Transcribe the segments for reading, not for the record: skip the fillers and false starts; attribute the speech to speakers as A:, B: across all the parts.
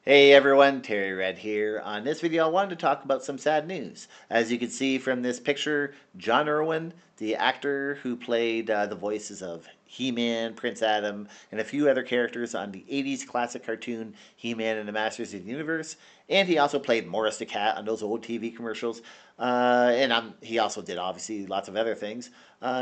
A: Hey everyone, TerryRed here. On this video, I wanted to talk about some sad news. As you can see from this picture, John Erwin, the actor who played the voices of He-Man, Prince Adam, and a few other characters on the 80s classic cartoon He-Man and the Masters of the Universe, and he also played Morris the Cat on those old TV commercials, he also did obviously lots of other things.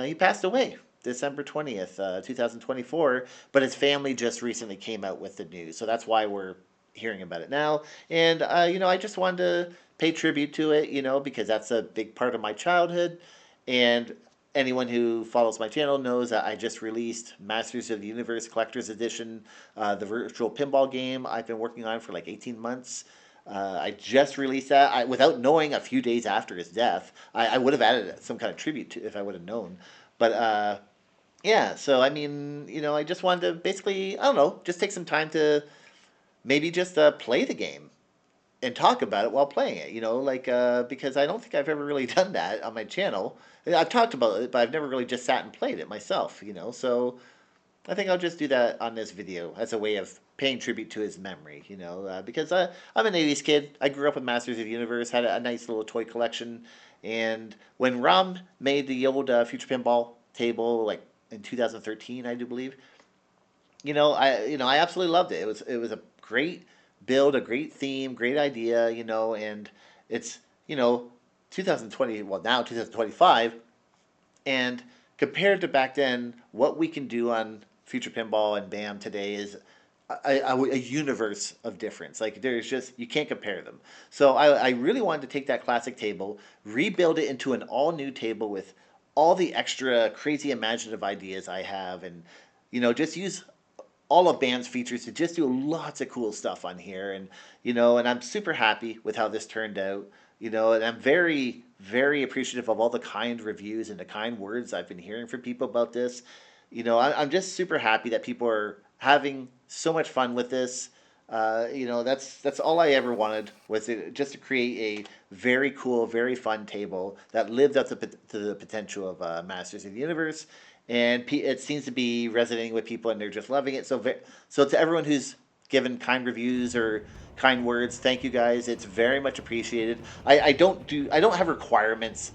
A: He passed away December 20th, 2024, but his family just recently came out with the news, so that's why we're hearing about it now. And, I just wanted to pay tribute to it, because that's a big part of my childhood. And anyone who follows my channel knows that I just released Masters of the Universe Collector's Edition, the virtual pinball game I've been working on for like 18 months. I just released that without knowing a few days after his death. I would have added some kind of tribute to if I would have known. But yeah, so I mean, I just wanted to basically, I don't know, just take some time to maybe just play the game and talk about it while playing it. Because I don't think I've ever really done that on my channel. I've talked about it, but I've never really just sat and played it myself. So I think I'll just do that on this video as a way of paying tribute to his memory. Because I'm an '80s kid. I grew up with Masters of the Universe, had a nice little toy collection, and when Rom made the old Future Pinball table, like in 2013, I do believe. I absolutely loved it. It was a great build, a great theme, great idea, and it's, 2020, well now 2025, and compared to back then, what we can do on Future Pinball and BAM today is a universe of difference. Like there's just you can't compare them. So I really wanted to take that classic table, rebuild it into an all new table with all the extra crazy imaginative ideas I have, and just use all of band's features to just do lots of cool stuff on here. And and I'm super happy with how this turned out. And I'm very, very appreciative of all the kind reviews and the kind words I've been hearing from people about this. I'm just super happy that people are having so much fun with this. That's all I ever wanted was just to create a very cool, very fun table that lived up to the potential of Masters of the Universe, and it seems to be resonating with people, and they're just loving it. So to everyone who's given kind reviews or kind words, thank you guys. It's very much appreciated. I don't have requirements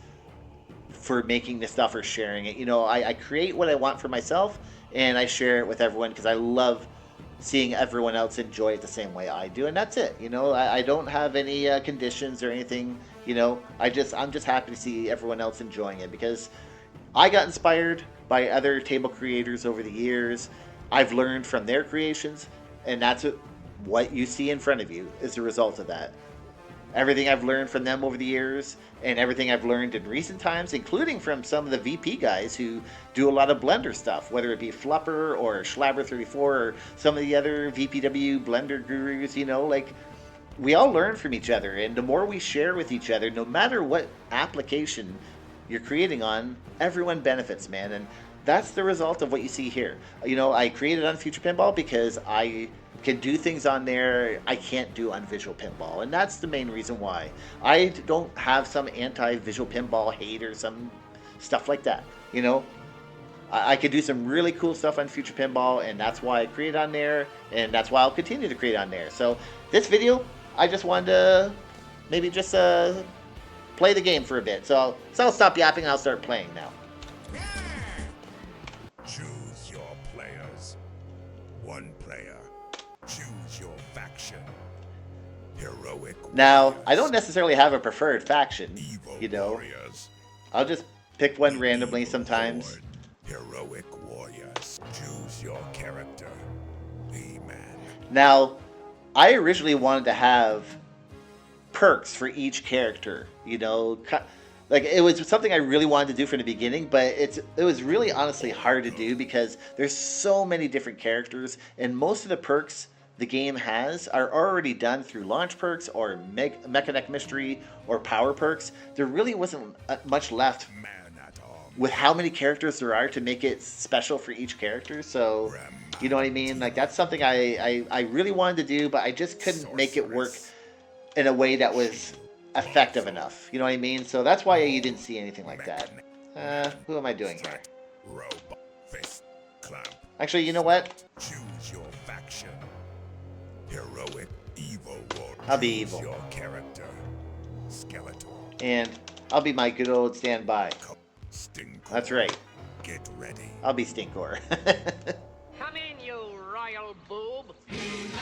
A: for making this stuff or sharing it. I create what I want for myself, and I share it with everyone because I love seeing everyone else enjoy it the same way I do, and that's it. I don't have any conditions or anything. I'm just happy to see everyone else enjoying it because I got inspired by other table creators over the years. I've learned from their creations, and that's what you see in front of you is the result of that. Everything I've learned from them over the years, and everything I've learned in recent times, including from some of the VP guys who do a lot of Blender stuff, whether it be Flupper or Schlabber34 or some of the other VPW Blender gurus, we all learn from each other, and the more we share with each other, no matter what application you're creating on, everyone benefits, man. And that's the result of what you see here. I created on Future Pinball because I can do things on there I can't do on Visual Pinball, and that's the main reason why. I don't have some anti-Visual Pinball hate or some stuff like that. I could do some really cool stuff on Future Pinball, and that's why I create on there, and that's why I'll continue to create on there. So this video, I just wanted to maybe just play the game for a bit. So I'll stop yapping and I'll start playing now.
B: Choose your players. One player. Choose your faction. Heroic
A: Now,
B: warriors.
A: I don't necessarily have a preferred faction,
B: Evil warriors.
A: I'll just pick one randomly sometimes.
B: Horde. Heroic warriors. Choose your character. He-Man.
A: Now, I originally wanted to have perks for each character, like it was something I really wanted to do from the beginning, but it was really honestly hard to do because there's so many different characters, and most of the perks the game has are already done through launch perks or Mechanic Mystery or power perks. There really wasn't much left with how many characters there are to make it special for each character. So you know what I mean? Like that's something I really wanted to do, but I just couldn't make it work in a way that was effective enough. You know what I mean? So that's why you didn't see anything like that. Who am I doing here?
B: Robot. Fist. Clamp.
A: Actually, you know what?
B: Choose your faction. Heroic evil warrior.
A: I'll be
B: Choose
A: evil.
B: your character. Skeletor.
A: And I'll be my good old standby.
B: Stinkor.
A: That's right.
B: Get ready.
A: I'll be Stinkor.
C: Come in, you royal boob.
B: Evil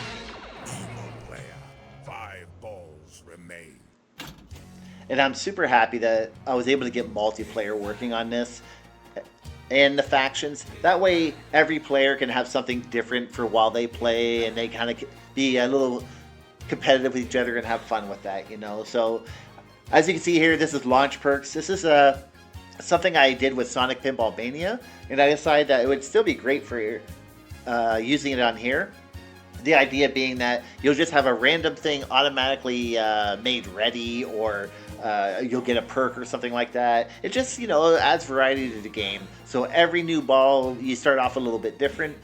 B: player. 5 balls remain.
A: And I'm super happy that I was able to get multiplayer working on this and the factions. That way every player can have something different for while they play, and they kind of be a little competitive with each other and have fun with that, you know. So as you can see here, this is launch perks. This is something I did with Sonic Pinball Mania, and I decided that it would still be great for using it on here. The idea being that you'll just have a random thing automatically made ready, or you'll get a perk or something like that. It just, you know, adds variety to the game. So every new ball, you start off a little bit different.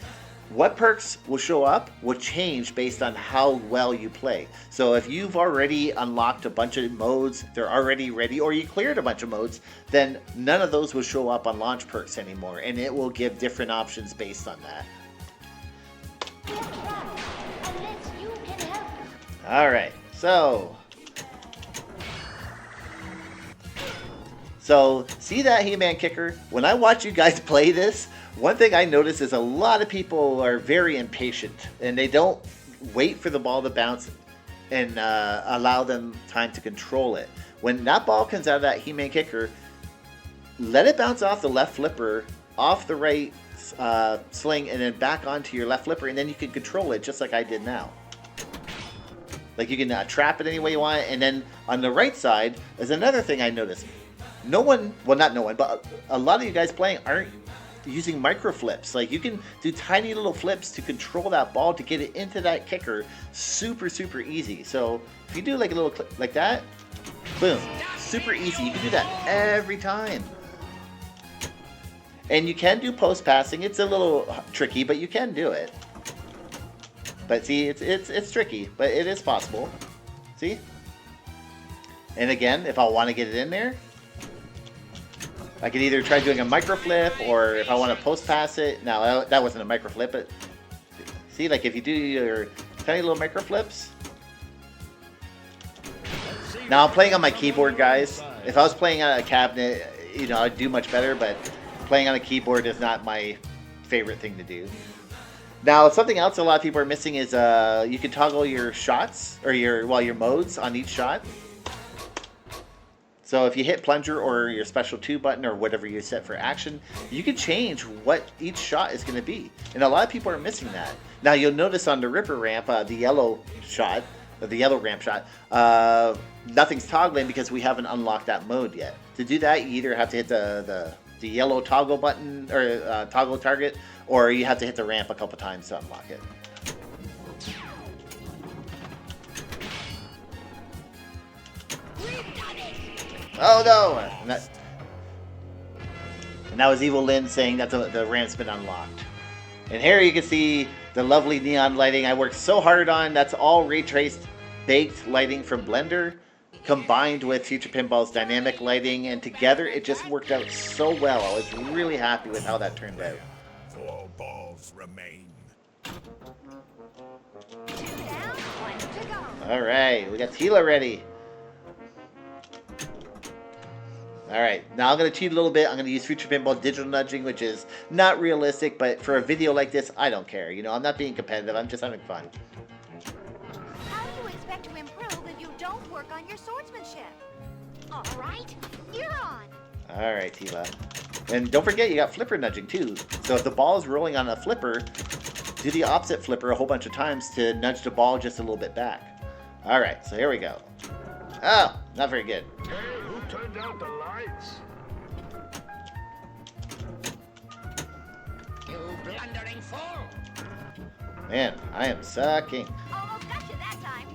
A: What perks will show up will change based on how well you play. So if you've already unlocked a bunch of modes, they're already ready, or you cleared a bunch of modes, then none of those will show up on launch perks anymore, and it will give different options based on that. Alright, so see that He-Man kicker? When I watch you guys play this, one thing I notice is a lot of people are very impatient, and they don't wait for the ball to bounce and allow them time to control it. When that ball comes out of that He-Man kicker, let it bounce off the left flipper, off the right sling, and then back onto your left flipper, and then you can control it just like I did now. Like, you can trap it any way you want. And then on the right side is another thing I noticed. No one, well, not no one, but a lot of you guys playing aren't using micro flips. Like, you can do tiny little flips to control that ball to get it into that kicker super, super easy. So if you do like a little clip like that, boom, super easy. You can do that every time. And you can do post passing. It's a little tricky, but you can do it. But see, it's tricky, but it is possible. See? And again, if I want to get it in there, I could either try doing a micro flip, or if I want to post pass it. Now, that wasn't a micro flip, but see, like if you do your tiny little micro flips. Now, I'm playing on my keyboard, guys. If I was playing on a cabinet, you know, I'd do much better, but playing on a keyboard is not my favorite thing to do. Now, something else a lot of people are missing is you can toggle your shots, or your modes on each shot. So if you hit plunger or your special 2 button, or whatever you set for action, you can change what each shot is going to be. And a lot of people are missing that. Now, you'll notice on the Ripper ramp, the yellow shot, or the yellow ramp shot, nothing's toggling because we haven't unlocked that mode yet. To do that, you either have to hit the yellow toggle button, or toggle target, or you have to hit the ramp a couple times to unlock it. Oh no! And that was Evil Lynn saying that the ramp's been unlocked. And here you can see the lovely neon lighting I worked so hard on. That's all ray traced baked lighting from Blender, combined with Future Pinball's dynamic lighting, and together it just worked out so well. I was really happy with how that turned out.
B: 4 balls remain.
A: Alright, we got Tila ready. Alright, now I'm going to cheat a little bit. I'm going to use Future Pinball digital nudging, which is not realistic, but for a video like this, I don't care. You know, I'm not being competitive, I'm just having fun.
D: How do you expect to improve if you don't work on your swordsmanship? Alright, you're on.
A: Alright, Tila. And don't forget, you got flipper nudging too. So if the ball is rolling on a flipper, do the opposite flipper a whole bunch of times to nudge the ball just a little bit back. Alright, so here we go. Oh, not very good.
E: Hey, who turned out the lights?
C: You blundering fool.
A: Man, I am sucking.
D: Almost got you that time.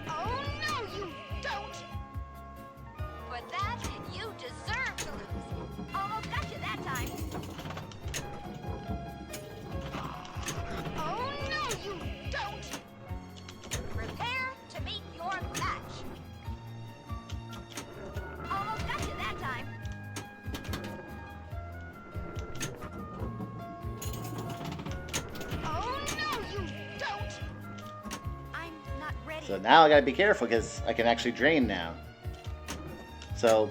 D: Oh no, you don't! For that, you deserve to lose. Almost got you that time. Oh no, you don't! Prepare to meet your match. Almost got you that time. Oh no, you
A: So now I gotta be careful because I can actually drain now. So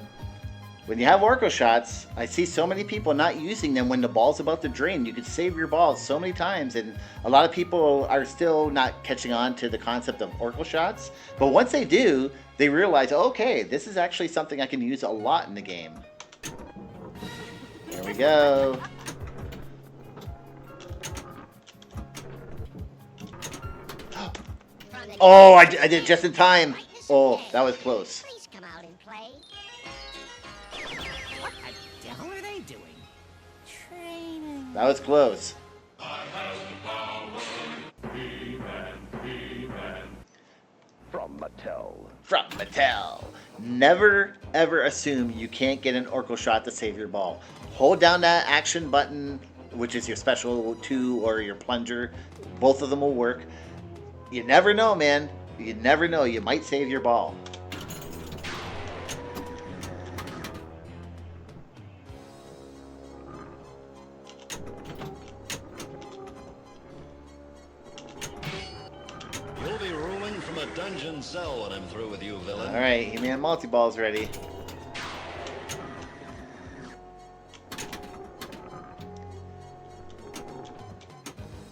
A: when you have Orco shots, I see so many people not using them when the ball's about to drain. You could save your balls so many times, and a lot of people are still not catching on to the concept of Orco shots. But once they do, they realize, okay, this is actually something I can use a lot in the game. There we go. Oh, I did it just in time. Oh, that was close.
D: Please come out and play.
F: What the hell are they doing? Training.
A: That was close.
E: From Mattel.
A: From Mattel. Never ever assume you can't get an Orco shot to save your ball. Hold down that action button, which is your special 2 or your plunger. Both of them will work. You never know, man. You never know. You might save your ball.
G: You'll be ruling from a dungeon cell when I'm through with you, villain.
A: Alright, He-Man Multiball's ready.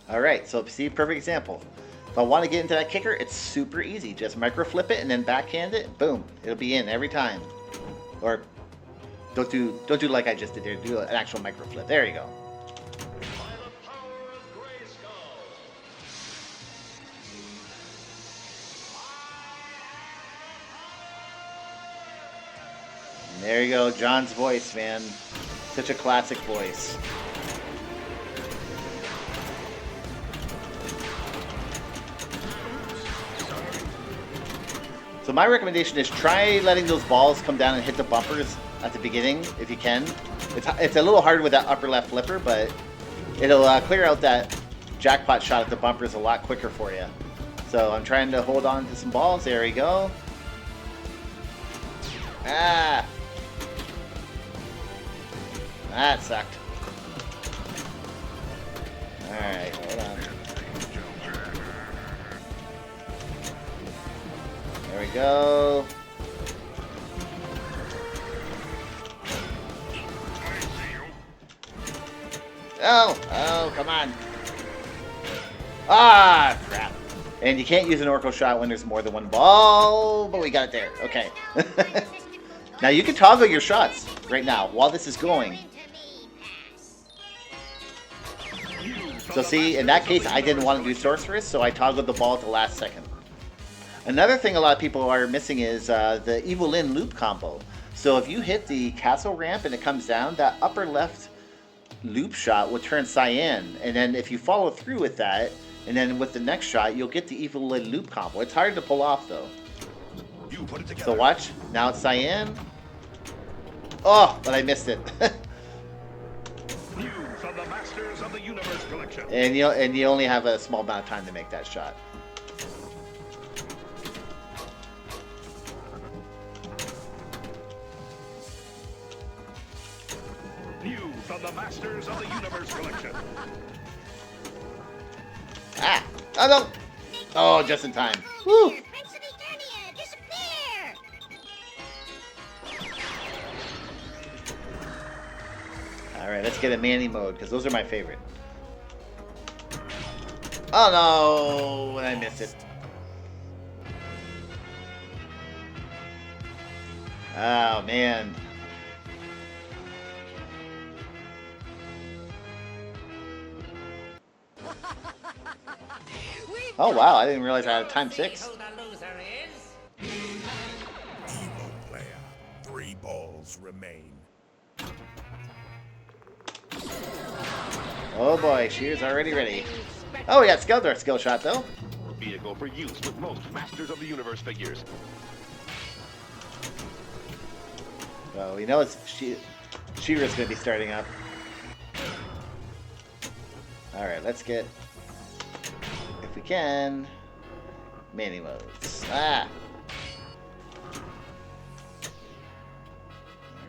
A: Alright, so see, perfect example. If I want to get into that kicker, it's super easy. Just micro flip it and then backhand it. Boom. It'll be in every time. Or don't do like I just did there. Do an actual micro flip. There you go.
G: By the power of Grayskull.
A: And there you go. John's voice, man. Such a classic voice. So my recommendation is try letting those balls come down and hit the bumpers at the beginning, if you can. It's a little hard with that upper left flipper, but it'll clear out that jackpot shot at the bumpers a lot quicker for you. So I'm trying to hold on to some balls. There we go. Ah! That sucked. Alright, hold on. There we go. Oh, come on. Ah, crap. And you can't use an Orco shot when there's more than one ball, but we got it there. Okay. Now you can toggle your shots right now while this is going. So see, in that case, I didn't want to do Sorceress, so I toggled the ball at the last second. Another thing a lot of people are missing is the Evil Lyn loop combo. So if you hit the castle ramp and it comes down, that upper left loop shot will turn cyan. And then if you follow through with that, and then with the next shot, you'll get the Evil Lyn loop combo. It's hard to pull off, though.
B: You put it together.
A: So watch. Now it's cyan. Oh, but I missed it.
E: New from the Masters of the Universe collection.
A: And you only have a small amount of time to make that shot.
E: New from the Masters of the Universe collection.
A: Ah! Oh no! Oh, just in time. Woo!
D: Prince of Preternia, disappear!
A: Alright, let's get a Manny mode, because those are my favorite. Oh no! And I missed it. Oh man. Oh wow, I didn't realize I had a time 6.
C: Who the loser is?
B: Evil player. 3 balls remain.
A: Oh boy, she is already ready. Oh, we got Skeletor skill shot though.
E: Vehicle for use with most Masters of the Universe figures.
A: Well, we know it's She-Ra's gonna be starting up. Alright, let's get, if we can, Manny modes. Ah!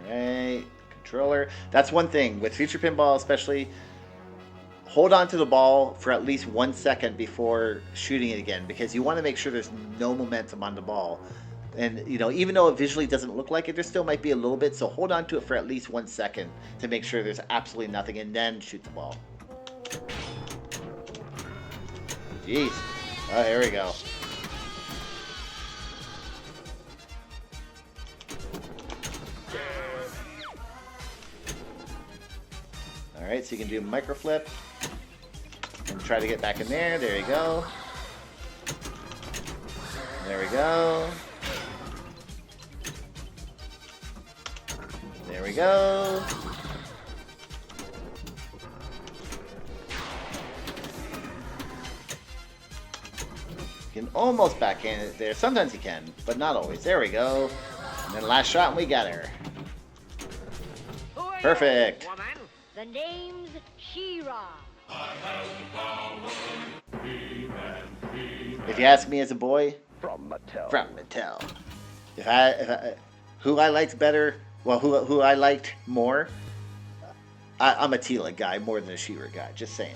A: Alright, controller. That's one thing, with Future Pinball especially, hold on to the ball for at least 1 second before shooting it again, because you want to make sure there's no momentum on the ball. And, you know, even though it visually doesn't look like it, there still might be a little bit. So hold on to it for at least 1 second to make sure there's absolutely nothing, and then shoot the ball. Jeez. Oh, here we go. All right, so you can do micro flip and try to get back in there. There you go. There we go. There we go. You can almost backhand it there. Sometimes you can, but not always. There we go. And then last shot, and we got her. Perfect.
C: Woman?
D: The name's She-Ra.
A: If you ask me as a boy,
E: From Mattel.
A: from Mattel. If I who I liked better, well, who I liked more, I'm a Tila guy more than a She-Ra guy. Just saying.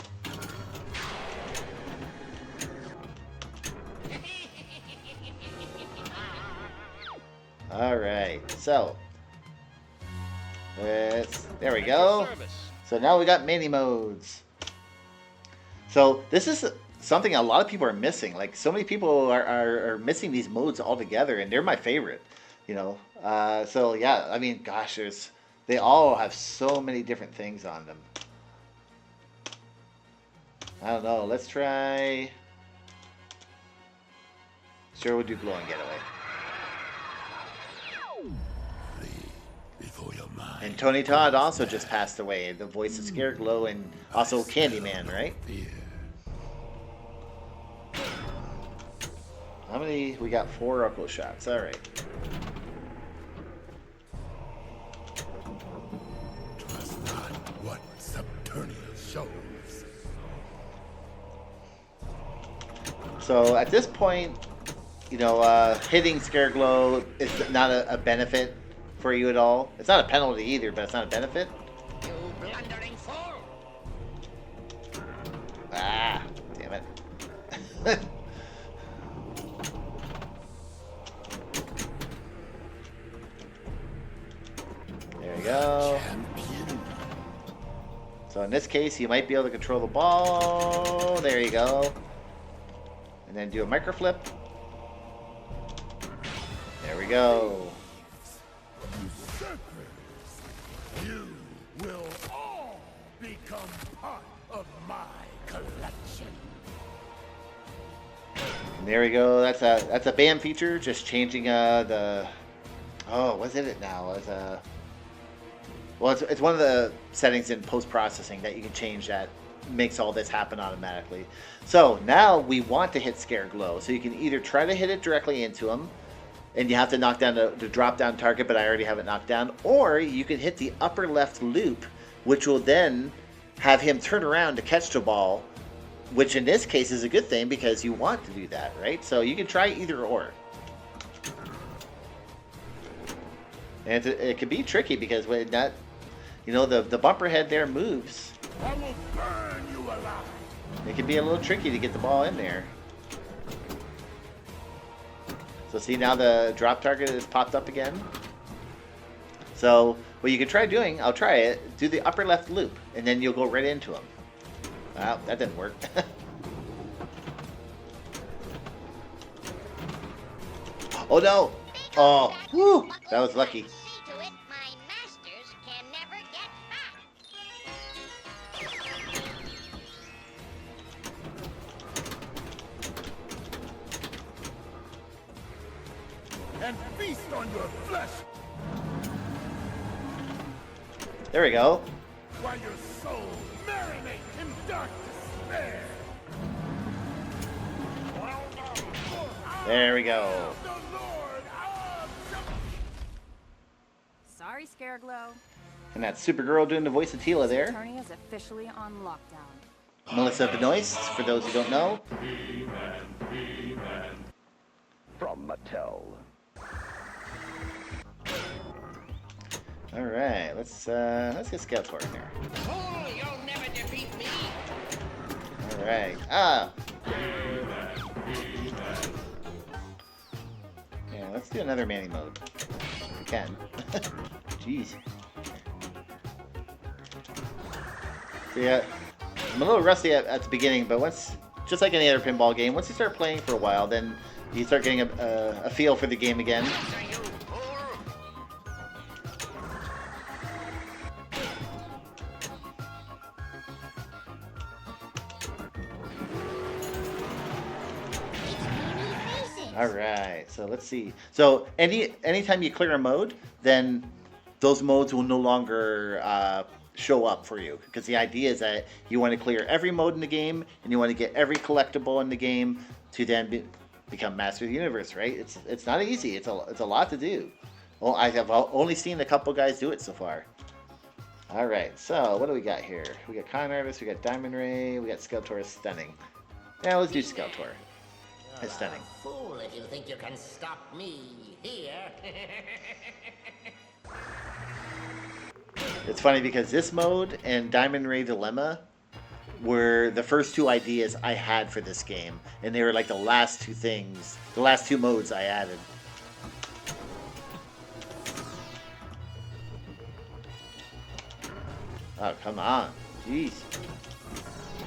A: All right, so there we go. So now we got mini modes. So this is something a lot of people are missing. Like, so many people are missing these modes altogether, and they're my favorite. You know, so yeah, I mean, gosh, they all have so many different things on them. I don't know. Let's try. Sure, we'll do glowing getaway. And Tony Todd also just passed away. The voice of Scareglow and also Candyman, right? How many? We got 4 Echo shots. All right.
B: Trust not what Subternia shows.
A: So at this point, you know, hitting Scareglow is not a benefit for you at all. It's not a penalty either, but it's not a benefit.
C: You blundering fool!
A: Ah, damn it. There we go. So in this case, you might be able to control the ball. There you go. And then do a micro flip. There we go.
B: You will all become part of my collection.
A: And there we go. That's a BAM feature. Just changing the. Oh, what's it now? Well, it's one of the settings in post-processing that you can change that makes all this happen automatically. So now we want to hit Scareglow. So you can either try to hit it directly into him, and you have to knock down the drop-down target, but I already have it knocked down. Or you can hit the upper left loop, which will then have him turn around to catch the ball, which in this case is a good thing because you want to do that, right? So you can try either or. And it can be tricky because when that, you know, the bumper head there moves.
B: I will burn you alive.
A: It can be a little tricky to get the ball in there. So see, now the drop target is popped up again. So what you can try doing, I'll try it, do the upper left loop, and then you'll go right into him. Wow, that didn't work. Oh no! Oh, whoo! That was lucky.
D: See to it my masters can never get back.
B: And feast on your flesh
A: There we go.
B: while your soul marinates in dark despair.
A: There we go.
B: The Lord of
F: Sorry, Scareglow.
A: And that's Supergirl doing the voice of Tila there.
F: Preternia is officially on lockdown.
A: Melissa Benoist, for those who don't know.
E: From Mattel.
A: All right, let's get Skeletor in here.
C: Fool, you'll never defeat me!
A: Alright. Ah! Yeah, let's do another Manny mode. If we can. Jeez. So yeah, I'm a little rusty at the beginning, but once, just like any other pinball game, once you start playing for a while, then you start getting a feel for the game again. Alright, so let's see. So anytime you clear a mode, then those modes will no longer show up for you. Because the idea is that you want to clear every mode in the game, and you want to get every collectible in the game to then become Master of the Universe, right? It's not easy. It's a lot to do. Well, I have only seen a couple guys do it so far. Alright, so what do we got here? We got Con Artist, we got Diamond Ray, we got Skeletor Stunning. Yeah, let's do Skeletor. It's stunning.
F: Fool if you think you can stop me here.
A: It's funny because this mode and Diamond Ray Dilemma were the first two ideas I had for this game, and they were like the last two things, the last two modes I added. Oh, come on. Jeez.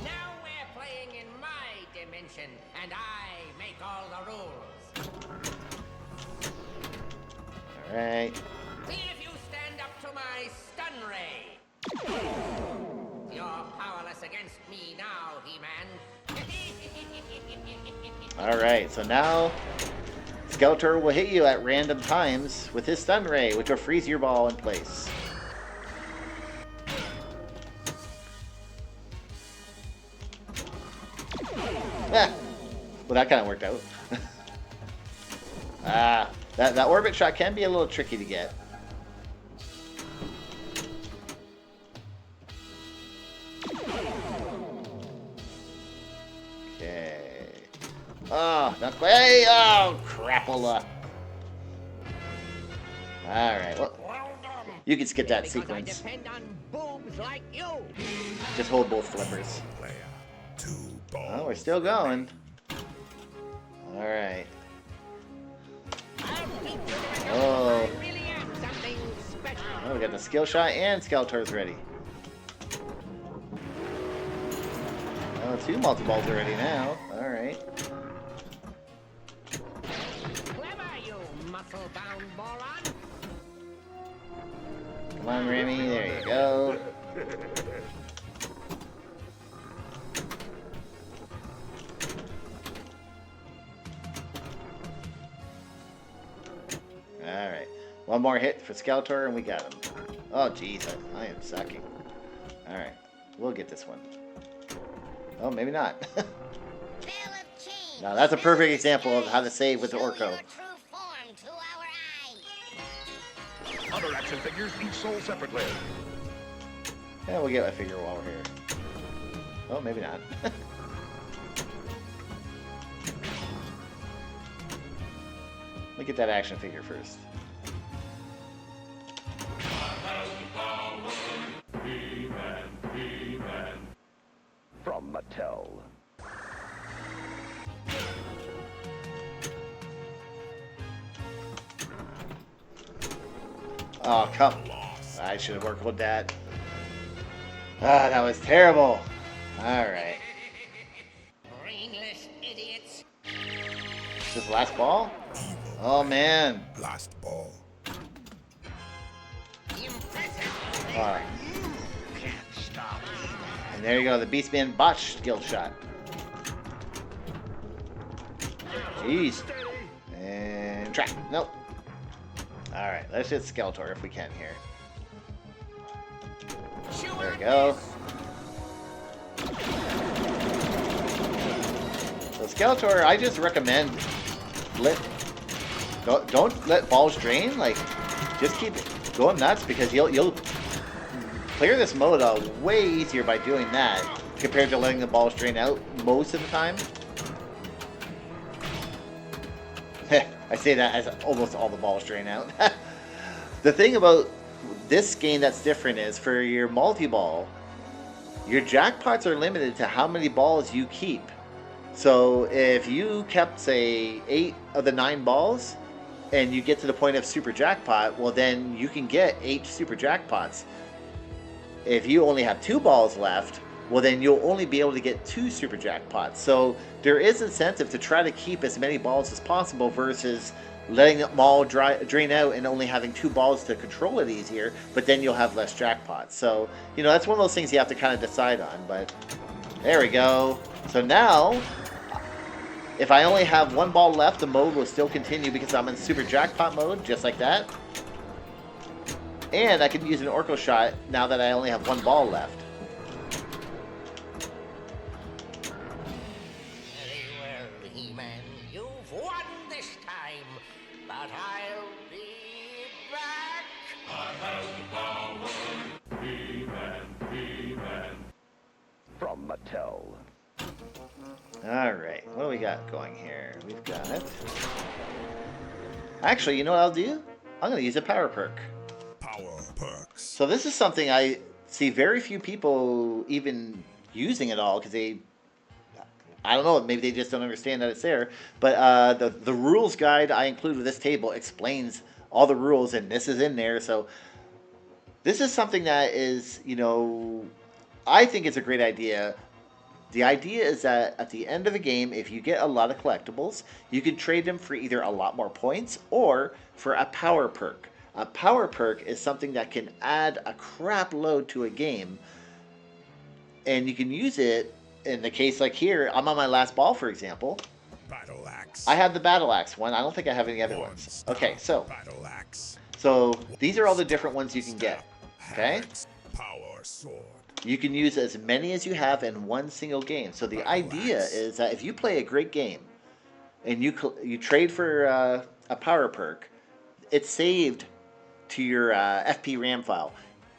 F: Now we're playing in my dimension, and I make all the rules.
A: Alright.
F: See if you stand up to my stun ray. You're powerless against me now, He-Man.
A: Alright, so now Skeletor will hit you at random times with his stun ray, which will freeze your ball in place. Yeah. Well, that kind of worked out. That orbit shot can be a little tricky to get. Okay. Oh, not quite. Hey, oh, crapola. Alright, well, you can skip that sequence.
C: I depend on boobs like you.
A: Just hold both flippers.
B: Player, 2 balls.
A: Oh, we're still going. Alright. Oh.
C: I really am something special.
A: Oh, we got the skill shot and Skeletor's ready. Oh, 2 multi-balls already now. Alright.
C: Clever, you muscle-bound moron.
A: Come on, Remy. There you go. Alright. One more hit for Skeletor and we got him. Oh, jeez. I am sucking. Alright. We'll get this one. Oh, maybe not. Now, that's a perfect example of how to save with the Orko.
E: Other action figures each sold separately.
A: Yeah, we'll get a figure while we're here. Oh, maybe not. Let me get that action figure first.
E: From Mattel.
A: Oh, come on. I should have worked with that. Ah, that was terrible. Alright.
F: Brainless idiots.
A: Is this the last ball? Oh, man.
B: Last ball.
F: Impressive.
A: Alright. And there you go, the Beastman botch skill shot. Jeez. And track. Nope. Alright, let's hit Skeletor if we can here. There we go. So Skeletor, I just recommend don't let balls drain. Like, just keep going nuts because you'll clear this mode way easier by doing that compared to letting the balls drain out most of the time. I say that as almost all the balls drain out. The thing about this game that's different is for your multi-ball, your jackpots are limited to how many balls you keep. So if you kept, say, 8 of the 9 balls, and you get to the point of super jackpot, well then you can get 8 super jackpots. If you only have 2 balls left, well then you'll only be able to get 2 super jackpots. So there is incentive to try to keep as many balls as possible versus letting them all drain out and only having 2 balls to control it easier, but then you'll have less jackpots. So, you know, that's one of those things you have to kind of decide on, but there we go. So now, if I only have 1 ball left, the mode will still continue because I'm in super jackpot mode, just like that. And I can use an Orco shot now that I only have 1 ball left.
F: Very well, He-Man. You've won this time, but I'll be back.
E: From Mattel.
A: Alright, what do we got going here? We've got it. Actually, you know what I'll do? I'm going to use a power perk.
B: Power perks.
A: So this is something I see very few people even using at all because they, I don't know, maybe they just don't understand that it's there. But the rules guide I include with this table explains all the rules, and this is in there. So this is something that is, you know, I think it's a great idea. The idea is that at the end of the game, if you get a lot of collectibles, you can trade them for either a lot more points or for a power perk. A power perk is something that can add a crap load to a game, and you can use it in the case like here. I'm on my last ball, for example.
B: Battle axe.
A: I have the battle axe one. I don't think I have any other ones. Okay, so
B: Battle axe.
A: these are all the different ones you can get. Okay,
B: Axe. Power sword.
A: you can use as many as you have in one single game. So the idea is that if you play a great game and you trade for a power perk, it's saved to your FP RAM file.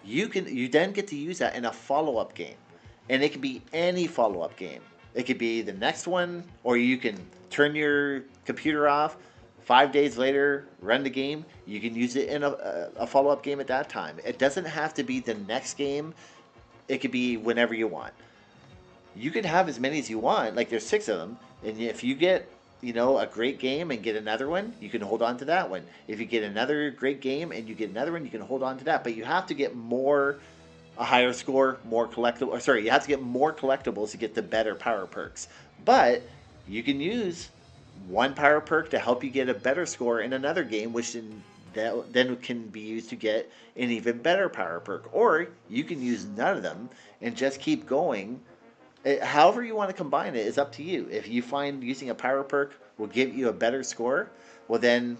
A: You then get to use that in a follow-up game, and it can be any follow-up game. It could be the next one, or you can turn your computer off. 5 days later, run the game. You can use it in a follow-up game at that time. It doesn't have to be the next game. It could be whenever you want. You can have as many as you want. Like there's 6 of them, and if you get, you know, a great game and get another one, you can hold on to that one. If you get another great game and you get another one, you can hold on to that. But you have to get a higher score, more collectible. Or sorry, you have to get more collectibles to get the better power perks. But you can use one power perk to help you get a better score in another game, which then can be used to get an even better power perk. Or you can use none of them and just keep going. However you want to combine it is up to you. If you find using a power perk will give you a better score, well then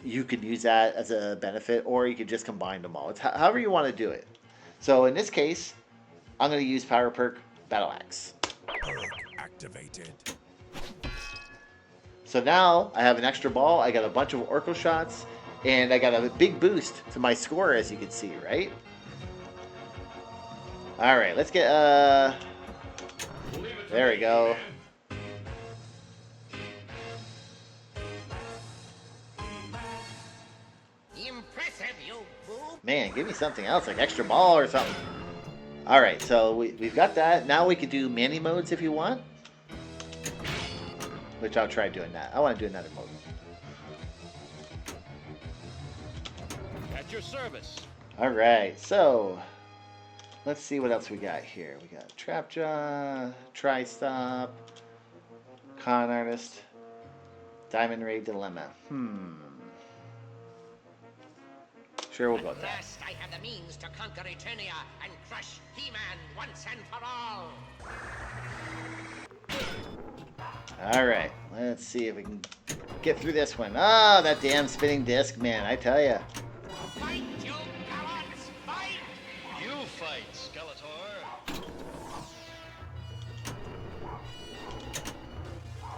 A: you could use that as a benefit, or you could just combine them all. It's however you want to do it. So in this case, I'm going to use power perk Battle Axe.
B: Perk activated.
A: So now I have an extra ball, I got a bunch of Orco shots, and I got a big boost to my score, as you can see, right? Alright, let's get, there we go.
F: Impressive, you boob.
A: Man, give me something else, like extra ball or something. Alright, so we've got that. Now we can do mani modes if you want. Which I'll try doing that. I want to do another mode.
E: At your service.
A: Alright, so let's see what else we got here. We got Trapjaw, Tri-Stop, Con Artist, Diamond Ray Dilemma. Sure, we'll go with that.
F: Last, I have the means to conquer Eternia and crush He-Man once and for all.
A: Alright, let's see if we can get through this one. Ah, that damn spinning disc, man, I tell ya.
F: Fight, you cowards! Fight!
G: You fight, Skeletor.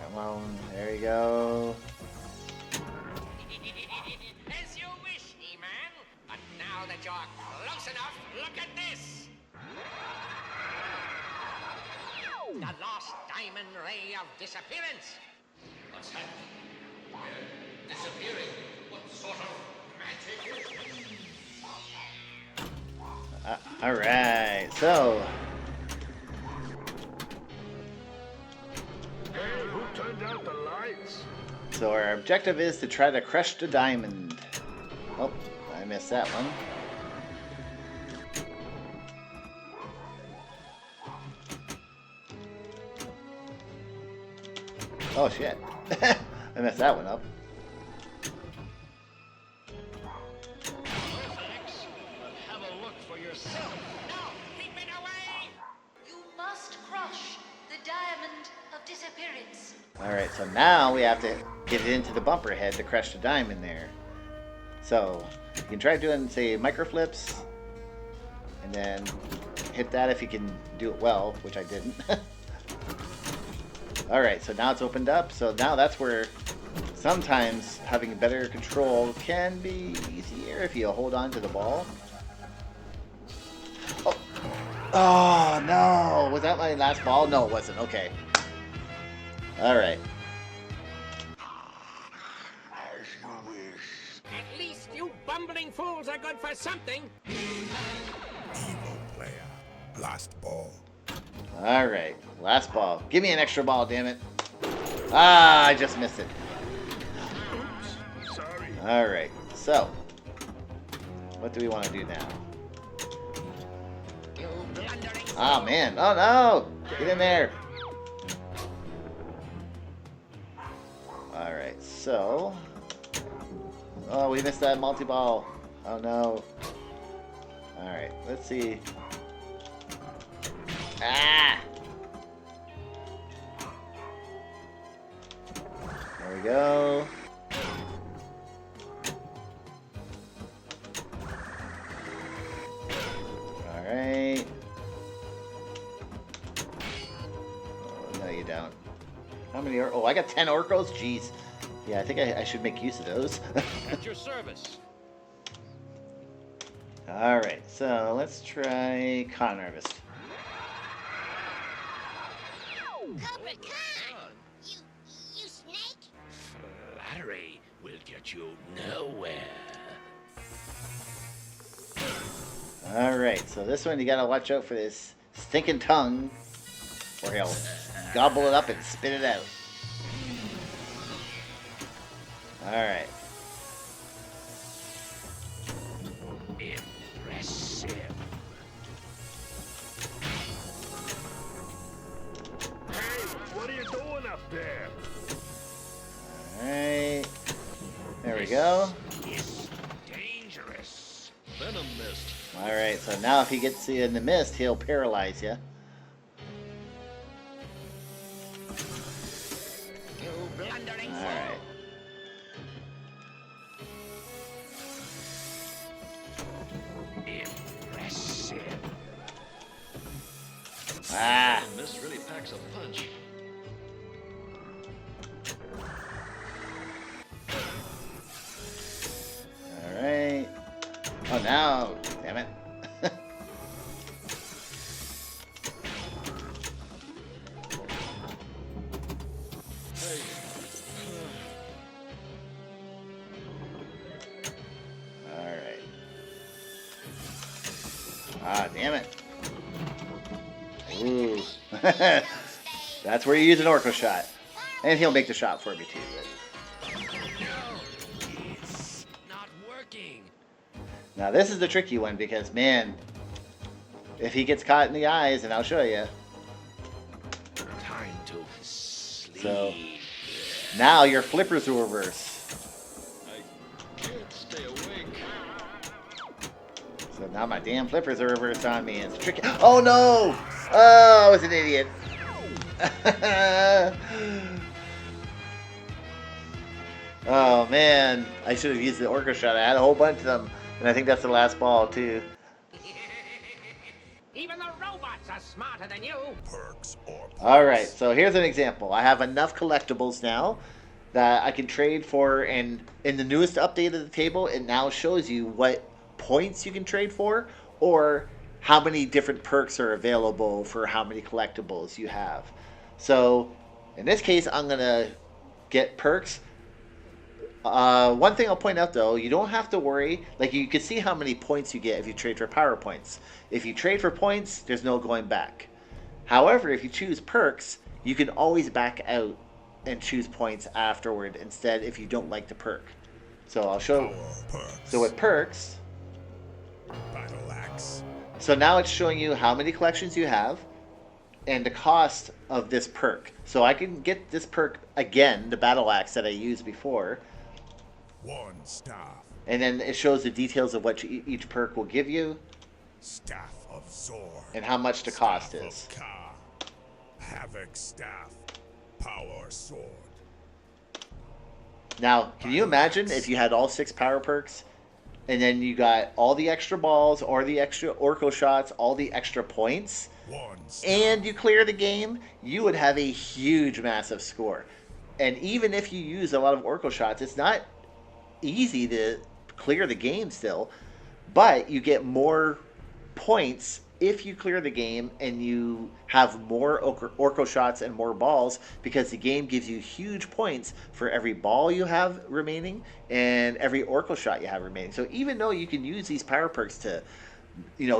A: Come on, there you go.
F: As you wish, He-Man. But now that you're close enough, look at this! The lost diamond ray of disappearance. What's happening? We're disappearing. What sort of magic is this?
A: Alright, so So our objective is to try to crush the diamond. Oh, I missed that one. Oh shit. I messed that one up.
G: Thanks, but have a look for yourself.
F: No, keep it away!
D: You must crush the diamond of disappearance.
A: Alright, so now we have to get it into the bumper head to crush the diamond there. So, you can try doing, say, micro flips, and then hit that if you can do it well, which I didn't. Alright, so now it's opened up, so now that's where sometimes having better control can be easier if you hold on to the ball. Oh, oh no! Was that my last ball? No, it wasn't. Okay. Alright.
B: As you wish.
F: At least you bumbling fools are good for something.
B: Evil player. Last ball.
A: Alright, last ball. Give me an extra ball, damn it. Ah, I just missed it.
E: Oops. Sorry.
A: Alright, so. What do we want to do now?
F: You blundering
A: Oh man, oh no! Get in there! Alright, so. Oh, we missed that multi-ball. Oh no. Alright, let's see. Ah! There we go. Alright. Oh, no, you don't. How many Oh, I got 10 orcos? Jeez. Yeah, I think I should make use of those.
G: At your service.
A: Alright, so let's try Con Harvest.
D: Cobra Khan! You snake!
B: Flattery will get you nowhere.
A: Alright, so this one you gotta watch out for this stinking tongue, or he'll gobble it up and spit it out. Alright.
B: Impressive. Hey, what are you doing up there?
A: Alright. There we go.
B: It's dangerous.
G: Venom mist.
A: Alright, so now if he gets you in the mist, he'll paralyze you.
F: You blundering fool.
A: Alright.
B: Impressive.
A: Ah!
G: Venom mist really packs a punch.
A: Alright. Oh no! Damn it.
G: Hey.
A: Alright. Ah, damn it. Ooh. That's where you use an Orco shot. And he'll make the shot for me too.
B: It's not working.
A: Now this is the tricky one because, man, if he gets caught in the eyes, and I'll show you.
B: Time to sleep.
A: So, now your flippers will reverse.
G: I can't stay awake.
A: So now my damn flippers are reversed on me. It's tricky. Oh no! Oh, I was an idiot. Oh man, I should have used the Orca shot. I had a whole bunch of them, and I think that's the last ball too.
F: Even the robots are smarter than you.
B: Perks or
A: Alright, so here's an example. I have enough collectibles now that I can trade for, and in the newest update of the table, it now shows you what points you can trade for, or how many different perks are available for how many collectibles you have. So, in this case, I'm going to get perks. One thing I'll point out though, you don't have to worry. Like, you can see how many points you get if you trade for power points. If you trade for points, there's no going back. However, if you choose perks, you can always back out and choose points afterward instead if you don't like the perk. So I'll show. So with perks,
B: Battle axe.
A: so now it's showing you how many collections you have and the cost of this perk. So I can get this perk again, the battle axe that I used before,
B: One staff.
A: and then it shows the details of what each perk will give you
B: Staff of Zor.
A: and how much the cost
B: Staff
A: is.
B: of Ka. Havoc staff. Power sword.
A: Now, can you imagine if you had all 6 power perks and then you got all the extra balls or the extra Orko shots, all the extra points,
B: One staff.
A: and you clear the game? You would have a huge, massive score. And even if you use a lot of Orko shots, it's not easy to clear the game still, but you get more points if you clear the game and you have more Orko shots and more balls, because the game gives you huge points for every ball you have remaining and every Orko shot you have remaining. So even though you can use these power perks to,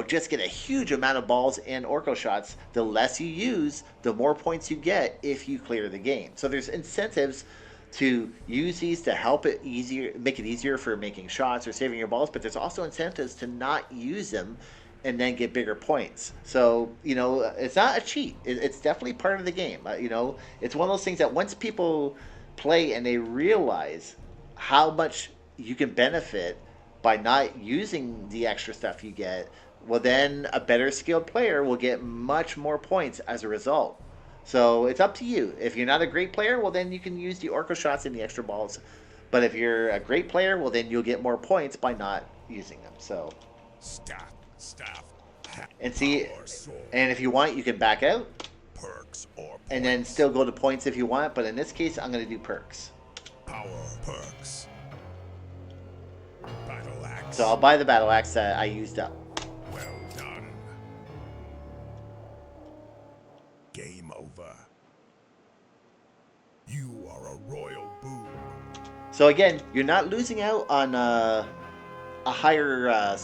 A: just get a huge amount of balls and Orko shots, the less you use, the more points you get if you clear the game. So there's incentives to use these to help it easier, make it easier for making shots or saving your balls, but there's also incentives to not use them and then get bigger points. So, it's not a cheat. It's definitely part of the game. It's one of those things that once people play and they realize how much you can benefit by not using the extra stuff you get, well, then a better skilled player will get much more points as a result. So it's up to you. If you're not a great player, well, then you can use the Orko shots and the extra balls. But if you're a great player, well, then you'll get more points by not using them. So,
B: Staff.
A: and see,
B: Power sword.
A: and if you want, you can back out
B: Perks or
A: and then
B: points.
A: still go to points if you want. But in this case, I'm going to do perks.
B: Power perks. Battle axe.
A: So I'll buy the battle axe that I used up.
B: Well done. Game over. You are a royal boon.
A: So again, you're not losing out on a higher.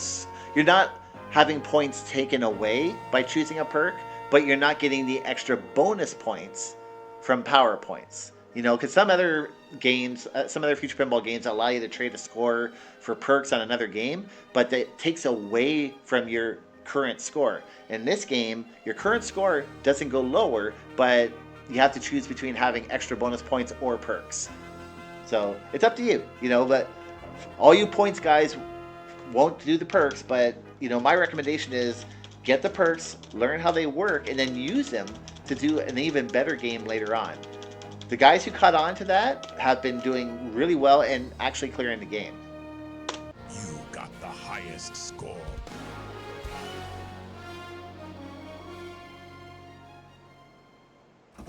A: You're not having points taken away by choosing a perk, but you're not getting the extra bonus points from power points. Because some other games, some other Future Pinball games allow you to trade a score for perks on another game, but that takes away from your current score. In this game, your current score doesn't go lower, but you have to choose between having extra bonus points or perks. So it's up to you, but all you points guys won't do the perks, but my recommendation is get the perks, learn how they work, and then use them to do an even better game later on. The guys who caught on to that have been doing really well and actually clearing the game.
B: You got the highest score.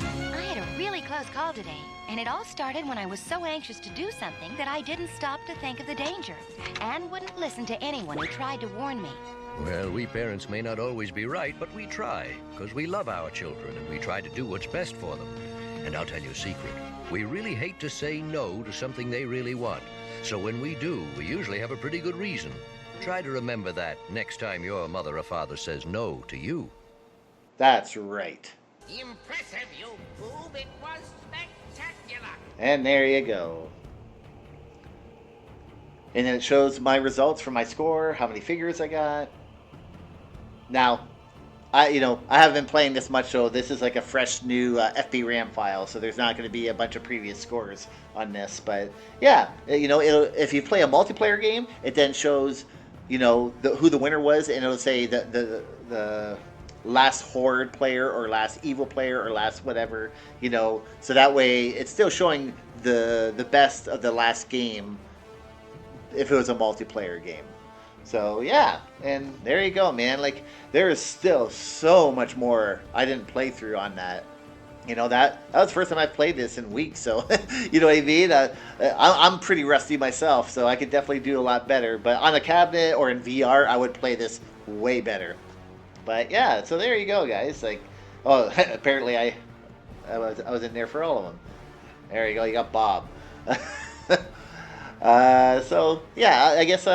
D: I had a really close call today, and it all started when I was so anxious to do something that I didn't stop to think of the danger, and wouldn't listen to anyone who tried to warn me.
H: Well, we parents may not always be right, but we try, because we love our children and we try to do what's best for them. And I'll tell you a secret. We really hate to say no to something they really want. So when we do, we usually have a pretty good reason. Try to remember that next time your mother or father says no to you.
A: That's right.
F: Impressive, you boob. It was spectacular.
A: And there you go. And then it shows my results for my score, how many figures I got. Now, I haven't been playing this much, so this is like a fresh new FB RAM file, so there's not going to be a bunch of previous scores on this. But yeah, if you play a multiplayer game, it then shows, who the winner was, and it'll say the last horde player or last evil player or last whatever, so that way it's still showing the best of the last game if it was a multiplayer game. So yeah, and there you go, man. Like, there is still so much more I didn't play through on that. That was the first time I've played this in weeks, so you know what I mean? I'm pretty rusty myself, so I could definitely do a lot better. But on a cabinet or in VR, I would play this way better. But yeah, so there you go, guys. Like, oh, apparently I was in there for all of them. There you go, you got Bob. So yeah, I guess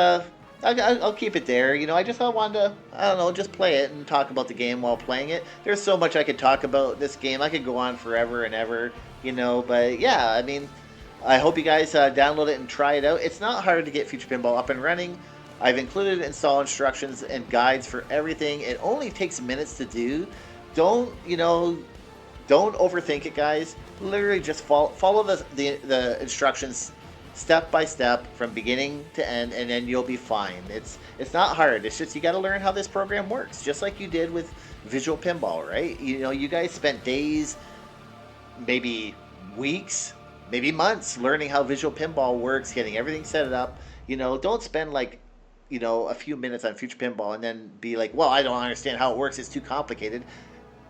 A: I'll keep it there. I just wanted to, I don't know, just play it and talk about the game while playing it. There's so much I could talk about this game. I could go on forever and ever, you know. But yeah, I mean, I hope you guys download it and try it out. It's not hard to get Future Pinball up and running. I've included install instructions and guides for everything. It only takes minutes to do. Don't, you know, don't overthink it, guys. Literally just follow the instructions step by step from beginning to end, and then you'll be fine. It's not hard. It's just you got to learn how this program works, just like you did with Visual Pinball, right? You know, you guys spent days, maybe weeks, maybe months learning how Visual Pinball works, getting everything set up. You know, don't spend like, you know, a few minutes on Future Pinball and then be like, well, I don't understand how it works. It's too complicated.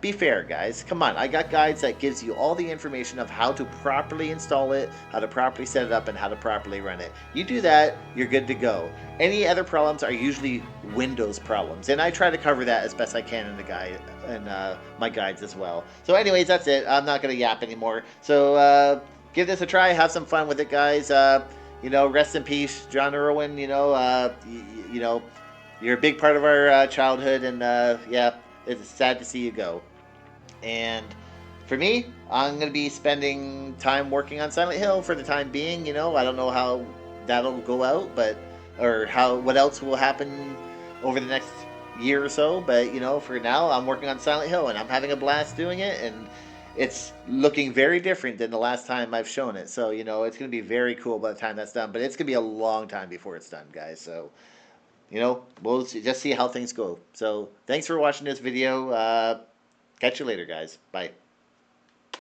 A: Be fair, guys. Come on, I got guides that gives you all the information of how to properly install it, how to properly set it up, and how to properly run it. You do that, you're good to go. Any other problems are usually Windows problems, and I try to cover that as best I can in the guide and my guides as well. So, anyways, that's it. I'm not gonna yap anymore. So, give this a try. Have some fun with it, guys. You know, rest in peace, John Erwin. You know, you know, you're a big part of our childhood, and yeah, it's sad to see you go. And for me, I'm going to be spending time working on Silent Hill for the time being. You know, I don't know how that'll go out, but or how what else will happen over the next year or so. But you know, for now, I'm working on Silent Hill, and I'm having a blast doing it, and it's looking very different than the last time I've shown it. So you know, it's going to be very cool by the time that's done. But it's going to be a long time before it's done, guys. So you know, we'll just see how things go. So thanks for watching this video. Catch you later, guys. Bye.